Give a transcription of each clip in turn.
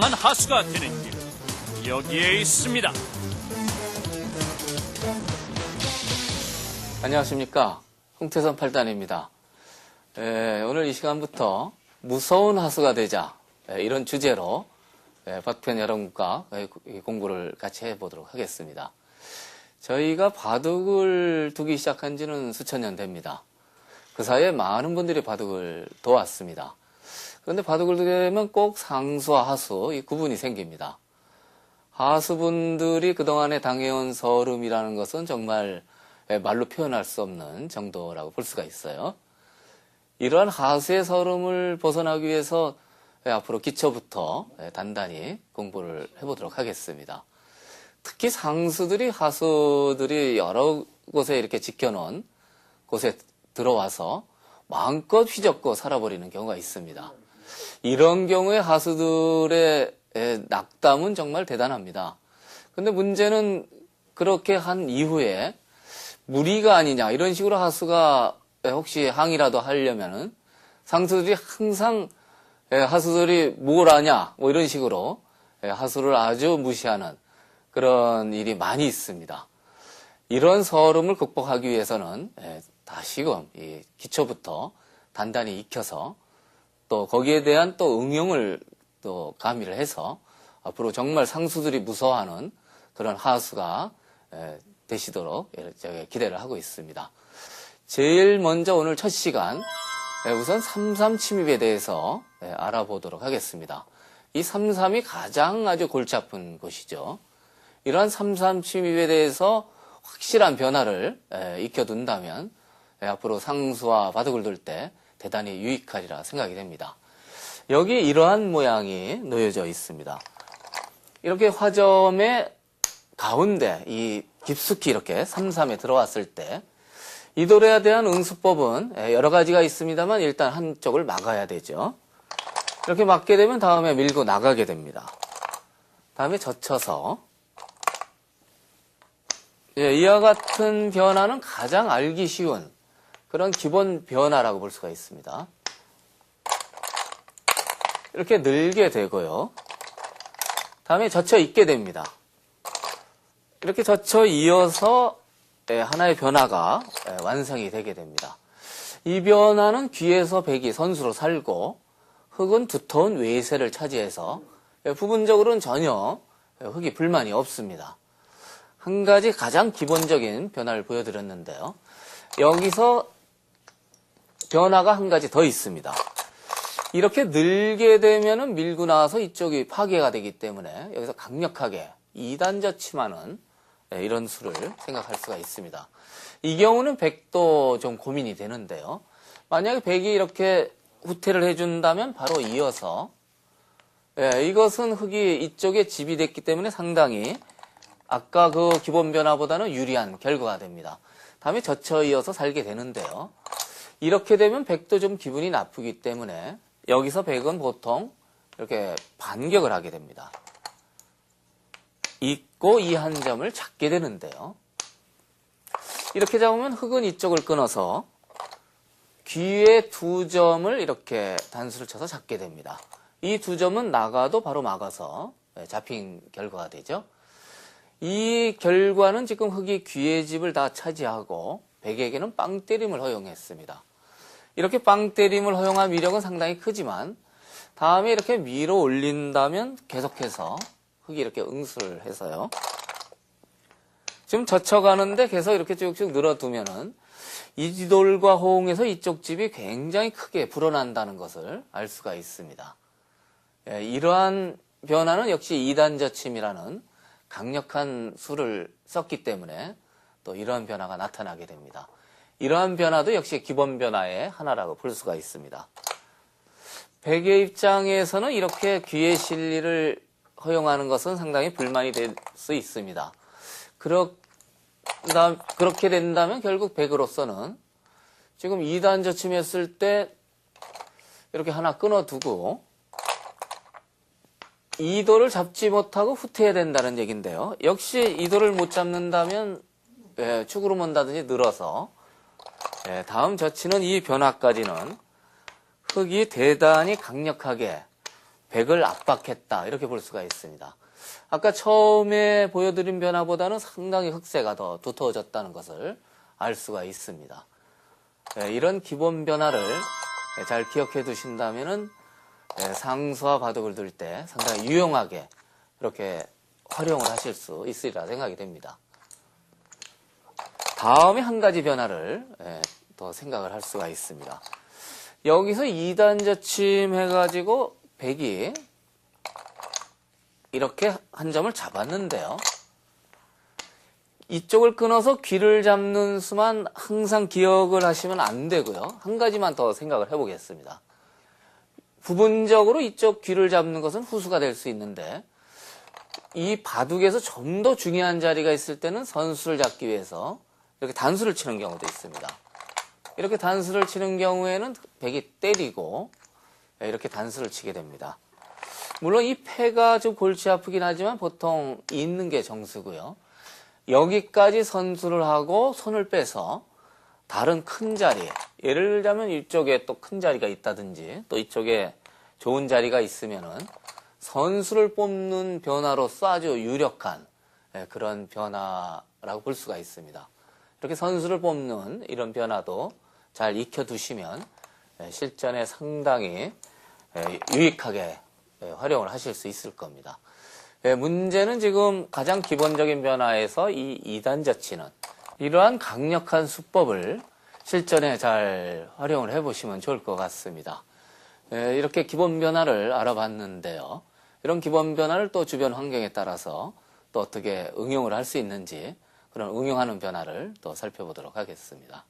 진정한 하수가 되는 길, 여기에 있습니다. 안녕하십니까. 홍태선 8단입니다. 오늘 이 시간부터 무서운 하수가 되자, 이런 주제로 박편 여러분과 공부를 같이 해보도록 하겠습니다. 저희가 바둑을 두기 시작한 지는 수천 년 됩니다. 그 사이에 많은 분들이 바둑을 도왔습니다. 그런데 바둑을 두게 되면 꼭 상수와 하수, 이 구분이 생깁니다. 하수분들이 그동안에 당해온 서름이라는 것은 정말 말로 표현할 수 없는 정도라고 볼 수가 있어요. 이러한 하수의 서름을 벗어나기 위해서 앞으로 기초부터 단단히 공부를 해보도록 하겠습니다. 특히 상수들이 하수들이 여러 곳에 이렇게 지켜놓은 곳에 들어와서 마음껏 휘젓고 살아버리는 경우가 있습니다. 이런 경우에 하수들의 낙담은 정말 대단합니다. 근데 문제는 그렇게 한 이후에 무리가 아니냐, 이런 식으로 하수가 혹시 항의라도 하려면은 상수들이 항상 하수들이 뭘 아냐, 뭐 이런 식으로 하수를 아주 무시하는 그런 일이 많이 있습니다. 이런 서름을 극복하기 위해서는 다시금 이 기초부터 단단히 익혀서 또 거기에 대한 또 응용을 또 가미를 해서 앞으로 정말 상수들이 무서워하는 그런 하수가 되시도록 기대를 하고 있습니다. 제일 먼저 오늘 첫 시간 우선 3-3 침입에 대해서 알아보도록 하겠습니다. 이 3-3이 가장 아주 골치 아픈 곳이죠. 이러한 3-3 침입에 대해서 확실한 변화를 익혀둔다면 앞으로 상수와 바둑을 둘 때 대단히 유익하리라 생각이 됩니다. 여기 이러한 모양이 놓여져 있습니다. 이렇게 화점의 가운데 이 깊숙이 이렇게 3-3에 들어왔을 때 이 돌에 대한 응수법은 여러 가지가 있습니다만 일단 한쪽을 막아야 되죠. 이렇게 막게 되면 다음에 밀고 나가게 됩니다. 다음에 젖혀서 이와 같은 변화는 가장 알기 쉬운 그런 기본 변화라고 볼 수가 있습니다. 이렇게 늘게 되고요. 다음에 젖혀 있게 됩니다. 이렇게 젖혀 이어서 하나의 변화가 완성이 되게 됩니다. 이 변화는 귀에서 백이 선수로 살고 흙은 두터운 외세를 차지해서 부분적으로는 전혀 흙이 불만이 없습니다. 한 가지 가장 기본적인 변화를 보여드렸는데요. 여기서 변화가 한 가지 더 있습니다. 이렇게 늘게 되면은 밀고 나와서 이쪽이 파괴가 되기 때문에 여기서 강력하게 2단 젖힘하는 이런 수를 생각할 수가 있습니다. 이 경우는 백도 좀 고민이 되는데요. 만약에 백이 이렇게 후퇴를 해준다면 바로 이어서 이것은 흙이 이쪽에 집이 됐기 때문에 상당히 아까 그 기본 변화보다는 유리한 결과가 됩니다. 다음에 젖혀 이어서 살게 되는데요. 이렇게 되면 백도 좀 기분이 나쁘기 때문에 여기서 백은 보통 이렇게 반격을 하게 됩니다. 잊고 이 한 점을 잡게 되는데요. 이렇게 잡으면 흙은 이쪽을 끊어서 귀에 2점을 이렇게 단수를 쳐서 잡게 됩니다. 이 2점은 나가도 바로 막아서 잡힌 결과가 되죠. 이 결과는 지금 흙이 귀의 집을 다 차지하고 백에게는 빵 때림을 허용했습니다. 이렇게 빵 때림을 허용한 위력은 상당히 크지만 다음에 이렇게 밀어 올린다면 계속해서 흙이 이렇게 응수를 해서요. 지금 젖혀가는데 계속 이렇게 쭉쭉 늘어두면은 이 돌과 호응해서 이쪽 집이 굉장히 크게 불어난다는 것을 알 수가 있습니다. 이러한 변화는 역시 2단 젖힘이라는 강력한 수를 썼기 때문에 또 이러한 변화가 나타나게 됩니다. 이러한 변화도 역시 기본 변화의 하나라고 볼 수가 있습니다. 백의 입장에서는 이렇게 귀의 실리를 허용하는 것은 상당히 불만이 될 수 있습니다. 그렇게 된다면 결국 백으로서는 지금 2단 젖힘했을 때 이렇게 하나 끊어두고 이 돌을 잡지 못하고 후퇴해야 된다는 얘기인데요. 역시 이 돌을 못 잡는다면 축으로 먼다든지 늘어서 다음 젖히는 이 변화까지는 흙이 대단히 강력하게 백을 압박했다 이렇게 볼 수가 있습니다. 아까 처음에 보여드린 변화보다는 상당히 흑세가 더 두터워졌다는 것을 알 수가 있습니다. 이런 기본 변화를 잘 기억해 두신다면은 상수와 바둑을 둘 때 상당히 유용하게 이렇게 활용을 하실 수 있으리라 생각이 됩니다. 다음에 한 가지 변화를 더 생각을 할 수가 있습니다. 여기서 2단 저침 해가지고 백이 이렇게 한 점을 잡았는데요. 이쪽을 끊어서 귀를 잡는 수만 항상 기억을 하시면 안 되고요. 한 가지만 더 생각을 해보겠습니다. 부분적으로 이쪽 귀를 잡는 것은 후수가 될 수 있는데 이 바둑에서 좀 더 중요한 자리가 있을 때는 선수를 잡기 위해서 이렇게 단수를 치는 경우도 있습니다. 이렇게 단수를 치는 경우에는 백이 때리고 이렇게 단수를 치게 됩니다. 물론 이 패가 좀 골치 아프긴 하지만 보통 있는 게 정수고요. 여기까지 선수를 하고 손을 빼서 다른 큰 자리, 예를 들자면 이쪽에 또 큰 자리가 있다든지 또 이쪽에 좋은 자리가 있으면은 선수를 뽑는 변화로서 아주 유력한 그런 변화라고 볼 수가 있습니다. 이렇게 선수를 뽑는 이런 변화도 잘 익혀두시면 실전에 상당히 유익하게 활용을 하실 수 있을 겁니다. 문제는 지금 가장 기본적인 변화에서 이 2단 저치는 이러한 강력한 수법을 실전에 잘 활용을 해보시면 좋을 것 같습니다. 이렇게 기본 변화를 알아봤는데요. 이런 기본 변화를 또 주변 환경에 따라서 또 어떻게 응용을 할 수 있는지 그런 응용하는 변화를 또 살펴보도록 하겠습니다.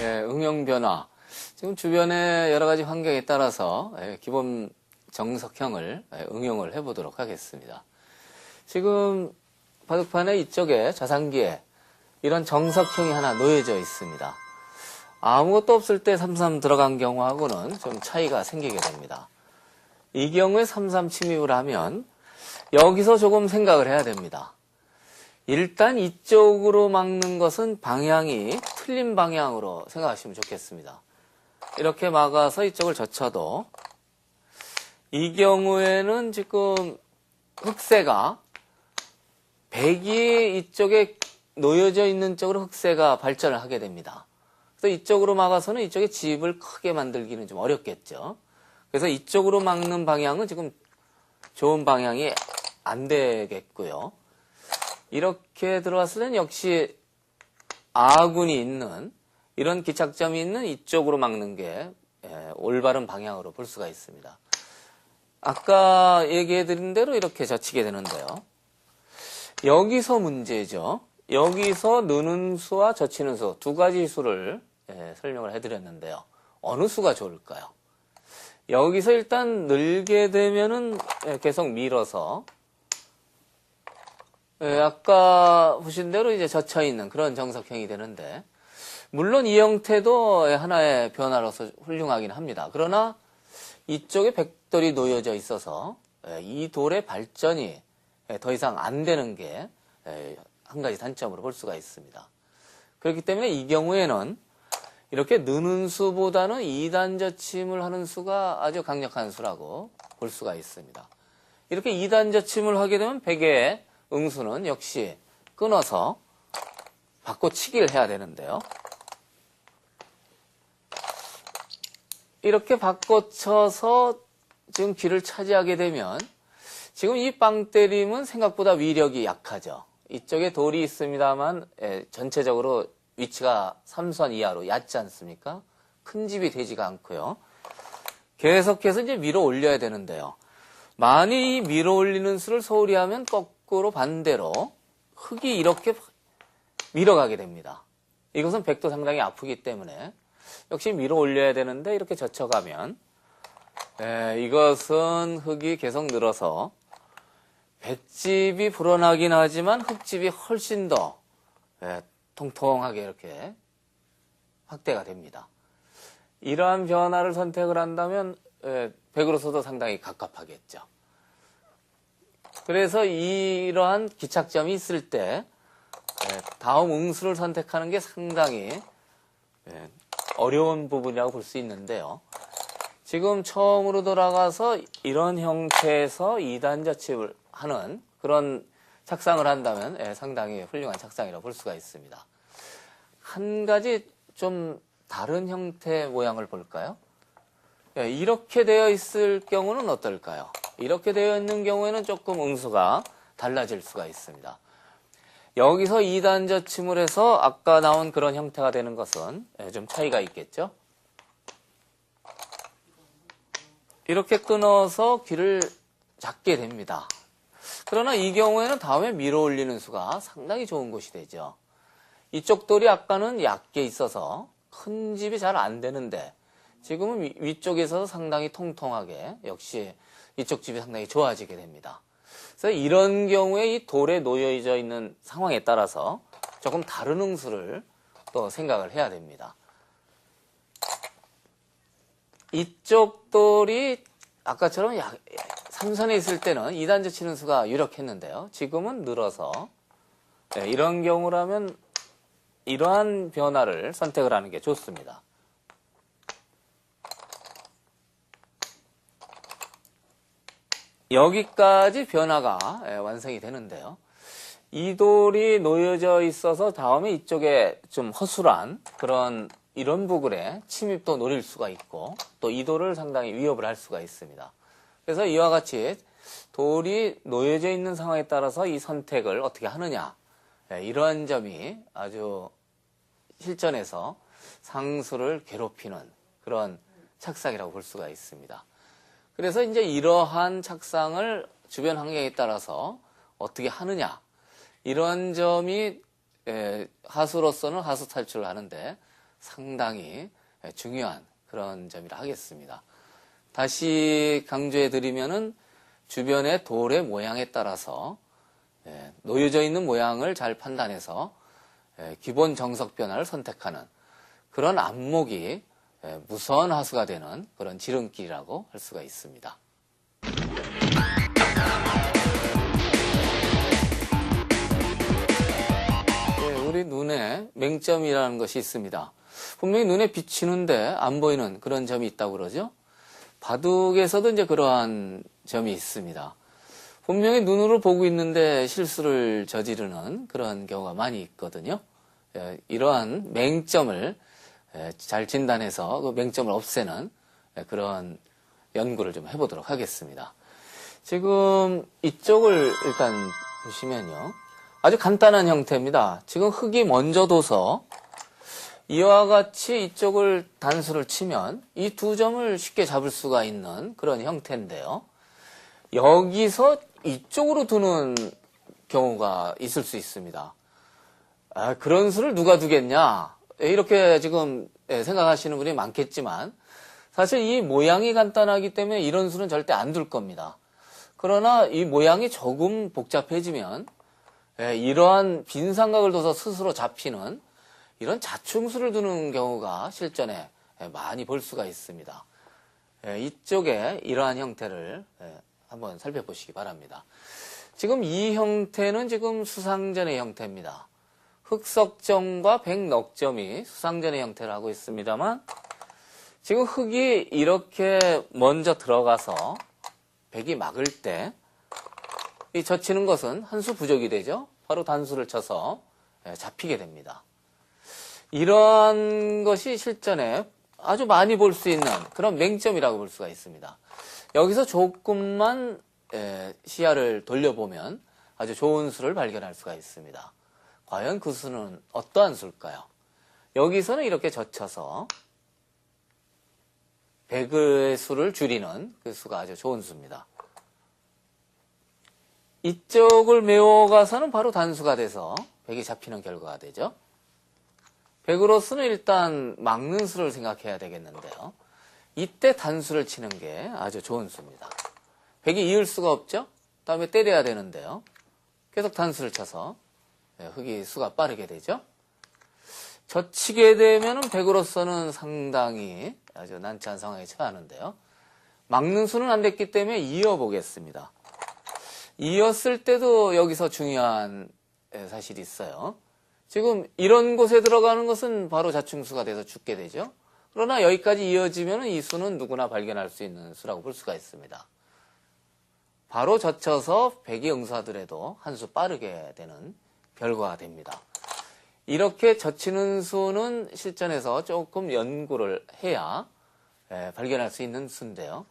응용 변화. 지금 주변의 여러 가지 환경에 따라서 기본 정석형을 응용을 해보도록 하겠습니다. 지금 바둑판의 이쪽에 좌상기에 이런 정석형이 하나 놓여져 있습니다. 아무것도 없을 때 3-3 들어간 경우하고는 좀 차이가 생기게 됩니다. 이 경우에 3-3 침입을 하면 여기서 조금 생각을 해야 됩니다. 일단 이쪽으로 막는 것은 방향이 틀린 방향으로 생각하시면 좋겠습니다. 이렇게 막아서 이쪽을 젖혀도 이 경우에는 지금 흑세가 백이 이쪽에 놓여져 있는 쪽으로 흑세가 발전을 하게 됩니다. 그래서 이쪽으로 막아서는 이쪽에 집을 크게 만들기는 좀 어렵겠죠. 그래서 이쪽으로 막는 방향은 지금 좋은 방향이 안 되겠고요. 이렇게 들어왔을 때는 역시 아군이 있는 이런 기착점이 있는 이쪽으로 막는 게 올바른 방향으로 볼 수가 있습니다. 아까 얘기해드린 대로 이렇게 젖히게 되는데요. 여기서 문제죠. 여기서 느는 수와 젖히는 수 두 가지 수를 설명을 해드렸는데요. 어느 수가 좋을까요? 여기서 일단 늘게 되면은 계속 밀어서 아까 보신 대로 이제 젖혀 있는 그런 정석형이 되는데, 물론 이 형태도 하나의 변화로서 훌륭하긴 합니다. 그러나 이쪽에 백돌이 놓여져 있어서 이 돌의 발전이 더 이상 안 되는 게 한 가지 단점으로 볼 수가 있습니다. 그렇기 때문에 이 경우에는 이렇게 느는 수보다는 2단 저침을 하는 수가 아주 강력한 수라고 볼 수가 있습니다. 이렇게 2단 저침을 하게 되면 백의 응수는 역시 끊어서 바꿔치기를 해야 되는데요. 이렇게 바꿔쳐서 지금 귀를 차지하게 되면 지금 이 빵 때림은 생각보다 위력이 약하죠. 이쪽에 돌이 있습니다만 전체적으로 위치가 3선 이하로 얕지 않습니까? 큰 집이 되지가 않고요. 계속해서 이제 밀어 올려야 되는데요. 만일 이 밀어 올리는 수를 소홀히 하면 거꾸로 반대로 흙이 이렇게 밀어가게 됩니다. 이것은 백도 상당히 아프기 때문에 역시 밀어 올려야 되는데 이렇게 젖혀가면 이것은 흙이 계속 늘어서 백집이 불어나긴 하지만 흙집이 훨씬 더 통통하게 이렇게 확대가 됩니다. 이러한 변화를 선택을 한다면 백으로서도 상당히 갑갑하겠죠. 그래서 이러한 기착점이 있을 때 다음 응수를 선택하는 게 상당히 어려운 부분이라고 볼 수 있는데요. 지금 처음으로 돌아가서 이런 형태에서 2단 저침을 하는 그런 착상을 한다면 상당히 훌륭한 착상이라고 볼 수가 있습니다. 한 가지 좀 다른 형태 모양을 볼까요? 이렇게 되어 있을 경우는 어떨까요? 이렇게 되어 있는 경우에는 조금 응수가 달라질 수가 있습니다. 여기서 2단 저침을 해서 아까 나온 그런 형태가 되는 것은 좀 차이가 있겠죠? 이렇게 끊어서 귀를 잡게 됩니다. 그러나 이 경우에는 다음에 밀어 올리는 수가 상당히 좋은 것이 되죠. 이쪽 돌이 아까는 얕게 있어서 큰 집이 잘 안 되는데 지금은 위쪽에 있어서 상당히 통통하게 역시 이쪽 집이 상당히 좋아지게 됩니다. 그래서 이런 경우에 이 돌에 놓여져 있는 상황에 따라서 조금 다른 응수를 또 생각을 해야 됩니다. 이쪽 돌이 아까처럼 삼선에 있을 때는 2단 저치는 수가 유력했는데요. 지금은 늘어서 이런 경우라면 이러한 변화를 선택을 하는 게 좋습니다. 여기까지 변화가 완성이 되는데요. 이 돌이 놓여져 있어서 다음에 이쪽에 좀 허술한 그런 이런 부분에 침입도 노릴 수가 있고 또 이 돌을 상당히 위협을 할 수가 있습니다. 그래서 이와 같이 돌이 놓여져 있는 상황에 따라서 이 선택을 어떻게 하느냐 이러한 점이 아주 실전에서 상수를 괴롭히는 그런 착상이라고 볼 수가 있습니다. 그래서 이제 이러한 착상을 주변 환경에 따라서 어떻게 하느냐 이런 점이 하수로서는 하수 탈출을 하는데 상당히 중요한 그런 점이라 하겠습니다. 다시 강조해 드리면은 주변의 돌의 모양에 따라서 놓여져 있는 모양을 잘 판단해서 기본 정석 변화를 선택하는 그런 안목이 무서운 하수가 되는 그런 지름길이라고 할 수가 있습니다. 우리 눈에 맹점이라는 것이 있습니다. 분명히 눈에 비치는데 안 보이는 그런 점이 있다고 그러죠. 바둑에서도 이제 그러한 점이 있습니다. 분명히 눈으로 보고 있는데 실수를 저지르는 그런 경우가 많이 있거든요. 이러한 맹점을 잘 진단해서 그 맹점을 없애는 그런 연구를 좀 해보도록 하겠습니다. 지금 이쪽을 일단 보시면요. 아주 간단한 형태입니다. 지금 흙이 먼저 둬서 이와 같이 이쪽을 단수를 치면 이 두 점을 쉽게 잡을 수가 있는 그런 형태인데요. 여기서 이쪽으로 두는 경우가 있을 수 있습니다. 그런 수를 누가 두겠냐? 이렇게 지금 생각하시는 분이 많겠지만 사실 이 모양이 간단하기 때문에 이런 수는 절대 안 둘 겁니다. 그러나 이 모양이 조금 복잡해지면 이러한 빈 삼각을 둬서 스스로 잡히는 이런 자충수를 두는 경우가 실전에 많이 볼 수가 있습니다. 이쪽에 이러한 형태를 한번 살펴보시기 바랍니다. 지금 이 형태는 지금 수상전의 형태입니다. 흑석점과 백넉점이 수상전의 형태를 하고 있습니다만 지금 흑이 이렇게 먼저 들어가서 백이 막을 때 이 젖히는 것은 한 수 부족이 되죠. 바로 단수를 쳐서 잡히게 됩니다. 이러한 것이 실전에 아주 많이 볼 수 있는 그런 맹점이라고 볼 수가 있습니다. 여기서 조금만 시야를 돌려보면 아주 좋은 수를 발견할 수가 있습니다. 과연 그 수는 어떠한 수일까요? 여기서는 이렇게 젖혀서 백의 수를 줄이는 그 수가 아주 좋은 수입니다. 이쪽을 메워가서는 바로 단수가 돼서 백이 잡히는 결과가 되죠. 백으로서는 일단 막는 수를 생각해야 되겠는데요. 이때 단수를 치는 게 아주 좋은 수입니다. 백이 이을 수가 없죠? 다음에 때려야 되는데요. 계속 단수를 쳐서 흑이 수가 빠르게 되죠. 젖히게 되면 백으로서는 상당히 아주 난처한 상황에 처하는데요. 막는 수는 안 됐기 때문에 이어보겠습니다. 이었을 때도 여기서 중요한 사실이 있어요. 지금 이런 곳에 들어가는 것은 바로 자충수가 돼서 죽게 되죠. 그러나 여기까지 이어지면 이 수는 누구나 발견할 수 있는 수라고 볼 수가 있습니다. 바로 젖혀서 백이 응수하더라도 한 수 빠르게 되는 결과가 됩니다. 이렇게 젖히는 수는 실전에서 조금 연구를 해야 발견할 수 있는 수인데요.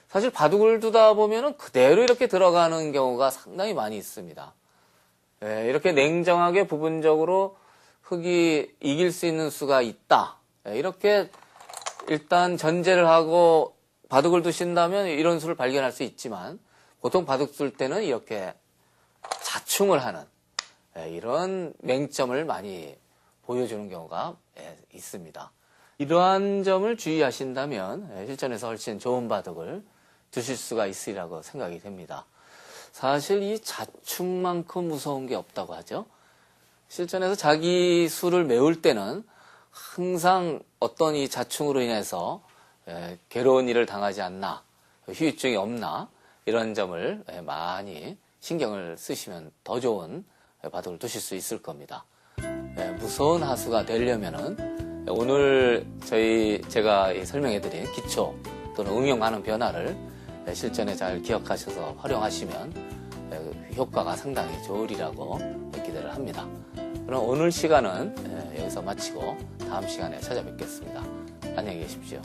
사실 바둑을 두다 보면은 그대로 이렇게 들어가는 경우가 상당히 많이 있습니다. 이렇게 냉정하게 부분적으로 흙이 이길 수 있는 수가 있다. 이렇게 일단 전제를 하고 바둑을 두신다면 이런 수를 발견할 수 있지만 보통 바둑 둘 때는 이렇게 자충을 하는 이런 맹점을 많이 보여주는 경우가 있습니다. 이러한 점을 주의하신다면 실전에서 훨씬 좋은 바둑을 두실 수가 있으리라고 생각이 됩니다. 사실 이 자충만큼 무서운 게 없다고 하죠. 실전에서 자기 수를 메울 때는 항상 어떤 이 자충으로 인해서 괴로운 일을 당하지 않나, 후유증이 없나 이런 점을 많이 신경을 쓰시면 더 좋은 바둑을 두실 수 있을 겁니다. 무서운 하수가 되려면은 오늘 제가 설명해드린 기초 또는 응용하는 변화를 실전에 잘 기억하셔서 활용하시면 효과가 상당히 좋으리라고 기대를 합니다. 그럼 오늘 시간은 여기서 마치고 다음 시간에 찾아뵙겠습니다. 안녕히 계십시오.